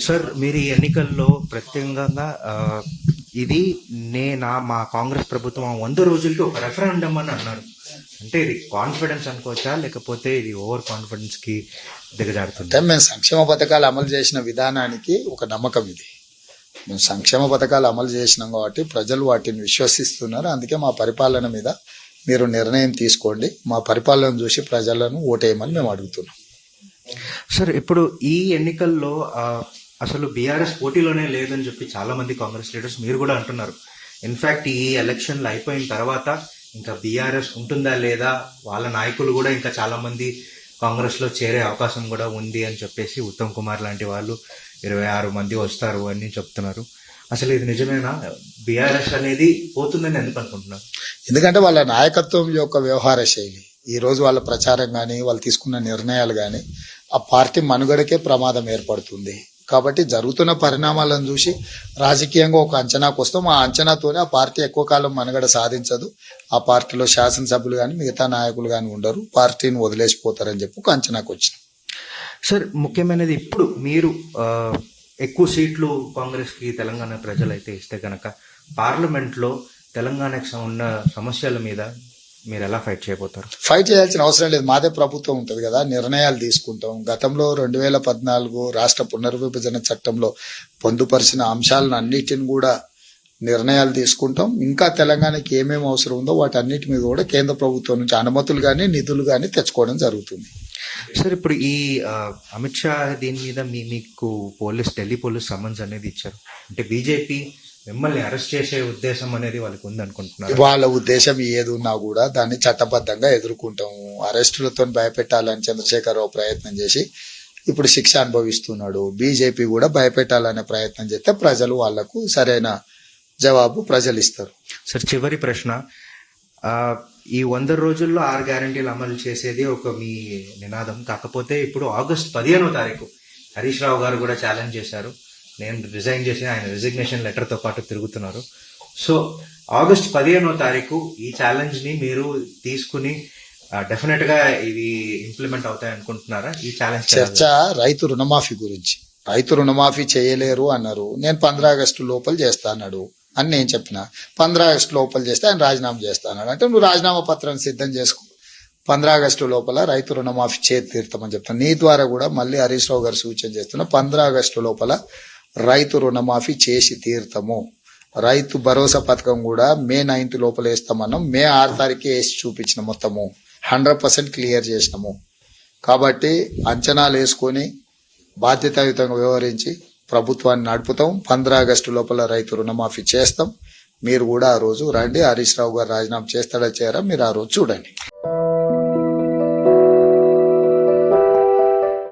Sir మీరు ఈ ఎన్నికల్లో ప్రత్యేకంగా ఇది మా కాంగ్రెస్ ప్రభుత్వం 100 రోజులకి ఒక రెఫరెండం అని అన్నారు. అంటే ఇది కాన్ఫిడెన్స్ అనుకోవచ్చా, లేకపోతే ఇది ఓవర్ కాన్ఫిడెన్స్ కి దిగజారుతుంది? అంటే మేము సంక్షేమ పథకాలు అమలు చేసిన విధానానికి ఒక నమ్మకం ఇది. మేము సంక్షేమ పథకాలు అమలు చేసినాం కాబట్టి ప్రజలు వాటిని విశ్వసిస్తున్నారు. అందుకే మా పరిపాలన మీద మీరు నిర్ణయం తీసుకోండి, మా పరిపాలన చూసి ప్రజలను ఓటేయమని మేము అడుగుతున్నాం. సార్, ఇప్పుడు ఈ ఎన్నికల్లో అసలు బీఆర్ఎస్ పోటీలోనే లేదని చెప్పి చాలా మంది కాంగ్రెస్ లీడర్స్, మీరు కూడా అంటున్నారు. ఇన్ఫాక్ట్ ఈ ఎలక్షన్లు అయిపోయిన తర్వాత ఇంకా బీఆర్ఎస్ ఉంటుందా లేదా, వాళ్ళ నాయకులు కూడా ఇంకా చాలా మంది కాంగ్రెస్ లో చేరే అవకాశం కూడా ఉంది అని చెప్పేసి ఉత్తమ్ కుమార్ లాంటి వాళ్ళు 26 మంది వస్తారు అని చెప్తున్నారు. అసలు ఇది నిజమేనా? బీఆర్ఎస్ అనేది పోతుందని ఎందుకు అనుకుంటున్నారు? ఎందుకంటే వాళ్ళ నాయకత్వం యొక్క వ్యవహార శైలి, ఈ రోజు వాళ్ళ ప్రచారం కానీ వాళ్ళు తీసుకున్న నిర్ణయాలు కానీ ఆ పార్టీ మనుగడకే ప్రమాదం ఏర్పడుతుంది. కాబట్టి జరుగుతున్న పరిణామాలను చూసి రాజకీయంగా ఒక అంచనాకు వస్తాం. ఆ అంచనాతోనే ఆ పార్టీ ఎక్కువ కాలం మనుగడ సాధించదు. ఆ పార్టీలో శాసనసభ్యులు కానీ మిగతా నాయకులు కానీ ఉండరు, పార్టీని వదిలేసిపోతారని చెప్పి ఒక అంచనాకు వచ్చింది. సార్, ముఖ్యమైనది ఇప్పుడు మీరు ఎక్కువ సీట్లు కాంగ్రెస్ కి తెలంగాణ ప్రజలు అయితే ఇస్తే కనుక పార్లమెంట్లో తెలంగాణకు ఉన్న సమస్యల మీద మీరు ఎలా ఫైట్ చేయబోతారు? ఫైట్ చేయాల్సిన అవసరం లేదు, మాదే ప్రభుత్వం ఉంటుంది కదా, నిర్ణయాలు తీసుకుంటాం. గతంలో 2014 రాష్ట్ర పునర్విభజన చట్టంలో పొందుపరిచిన అంశాలను అన్నిటిని కూడా నిర్ణయాలు తీసుకుంటాం. ఇంకా తెలంగాణకి ఏమేమి అవసరం ఉందో వాటన్నిటి మీద కూడా కేంద్ర ప్రభుత్వం నుంచి అనుమతులు కానీ నిధులు కానీ తెచ్చుకోవడం జరుగుతుంది. సార్, ఇప్పుడు ఈ అమిత్ షా దీని మీద మీకు ఢిల్లీ పోలీస్ సమన్స్ అనేది ఇచ్చారు. అంటే బీజేపీ మిమ్మల్ని అరెస్ట్ చేసే ఉద్దేశం అనేది వాళ్ళకి ఉంది అనుకుంటున్నారు? వాళ్ళ ఉద్దేశం ఏది ఉన్నా కూడా దాన్ని చట్టబద్ధంగా ఎదుర్కొంటాము. అరెస్టులతో భయపెట్టాలని చంద్రశేఖరరావు ప్రయత్నం చేసి ఇప్పుడు శిక్ష అనుభవిస్తున్నాడు. బీజేపీ కూడా భయపెట్టాలనే ప్రయత్నం చేస్తే ప్రజలు వాళ్లకు సరైన జవాబు ప్రజలు ఇస్తారు. సార్, చివరి ప్రశ్న, ఈ 100 రోజుల్లో 6 గ్యారంటీలు అమలు చేసేది ఒక మీ నినాదం. కాకపోతే ఇప్పుడు ఆగస్టు 15వ తారీఖు హరీష్ రావు గారు కూడా ఛాలెంజ్ చేశారు. నేను రిజైన్ చేసి ఆయన రిజిగ్నేషన్ లెటర్తో పాటు తిరుగుతున్నారు. సో ఆగస్టు 15వ తారీఖు ఈ ఛాలెంజ్ ని మీరు తీసుకుని డెఫినెట్ గా ఇవి ఇంప్లిమెంట్ అవుతాయి అనుకుంటున్నారా? ఈ ఛాలెంజ్ చర్చ రైతు రుణమాఫీ గురించి. రైతు రుణమాఫీ చేయలేరు అన్నారు, నేను 15 ఆగస్టు లోపల చేస్తా అన్నాడు అని నేను చెప్పిన. 15 ఆగస్టు లోపల చేస్తే ఆయన రాజీనామా చేస్తా అన్నాడు. అంటే నువ్వు రాజీనామా పత్రం సిద్ధం చేసుకో, 15 ఆగస్టు లోపల రైతు రుణమాఫీ చేతి తీర్థమని చెప్తాను. నీ ద్వారా కూడా మళ్ళీ హరీష్ రావు గారు సూచన చేస్తున్నా, 15 ఆగస్టు లోపల రైతు రుణమాఫీ చేసి తీర్థము. రైతు భరోసా పథకం కూడా మే 9th లోపల వేస్తామన్నాం. మే 6 తారీఖు వేసి చూపించిన, మొత్తము 100% క్లియర్ చేసినాము. కాబట్టి అంచనాలు వేసుకొని బాధ్యతాయుతంగా వ్యవహరించి ప్రభుత్వాన్ని నడుపుతాం. 15 ఆగస్టు లోపల రైతు రుణమాఫీ చేస్తాం. మీరు కూడా ఆ రోజు రండి, హరీష్ రావు గారు రాజీనామా చేస్తాడా చేయరా మీరు ఆ రోజు చూడండి.